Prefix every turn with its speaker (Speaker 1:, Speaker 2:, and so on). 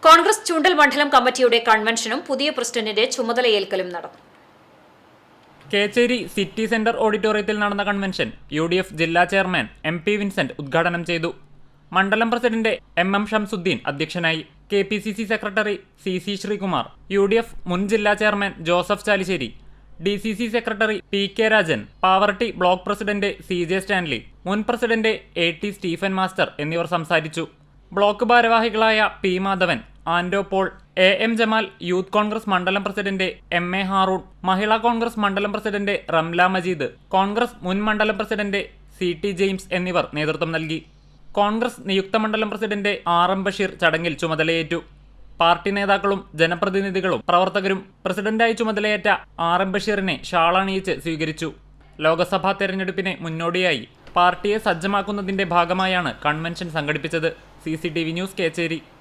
Speaker 1: കോൺഗ്രസ് ചൂണ്ടൽ മണ്ഡലം കമ്മിറ്റിയുടെ കൺവെൻഷനും പുതിയ പ്രസിഡന്റിന്റെ ചുമതലയേൽക്കലും നടന്നു.
Speaker 2: കേച്ചേരി സിറ്റി സെന്റർ ഓഡിറ്റോറിയത്തിൽ നടന്ന കൺവെൻഷൻ UDF ജില്ലാ ചെയർമാൻ MP വിൻസെന്റ് ഉദ്ഘാടനം ചെയ്തു. മണ്ഡലം പ്രസിഡന്റ് MM ഷംസുദ്ദീൻ അധ്യക്ഷനായി. KPCC secretary CC Sreekumar, UDF മുൻ ജില്ലാ chairman Joseph Chalissery, DCC secretary PK Rajan, Pavaratty block president CJ Stanley, മുൻ പ്രസിഡന്റ് AT സ്റ്റീഫൻ മാസ്റ്റർ എന്നിവർ സംസാരിച്ചു. ബ്ലോക്ക് ഭാരവാഹികളായ P Madhavan, Anto Paul, AM Jamal, youth Congress മണ്ഡലം പ്രസിഡന്റ് MA ഹാറൂൺ, മഹിളാ കോൺഗ്രസ് മണ്ഡലം പ്രസിഡന്റ് റംല മജീദ്, കോൺഗ്രസ് മുൻ മണ്ഡലം പ്രസിഡന്റ് CT ജെയിംസ് എന്നിവർ നേതൃത്വം നൽകി. കോൺഗ്രസ് നിയുക്ത മണ്ഡലം പ്രസിഡന്റ് RM ബഷീർ ചടങ്ങിൽ ചുമതലയേറ്റു. പാർട്ടി നേതാക്കളും ജനപ്രതിനിധികളും പ്രവർത്തകരും പ്രസിഡന്റായി ചുമതലയേറ്റ RM ബഷീറിനെ ഷാൾ അണിയിച്ച് സ്വീകരിച്ചു. ലോക്സഭാ തെരഞ്ഞെടുപ്പിന് മുന്നോടിയായി പാർട്ടിയെ സജ്ജമാക്കുന്നതിന്റെ ഭാഗമായാണ് കൺവെൻഷൻ സംഘടിപ്പിച്ചത്. CCTV news Kecheri.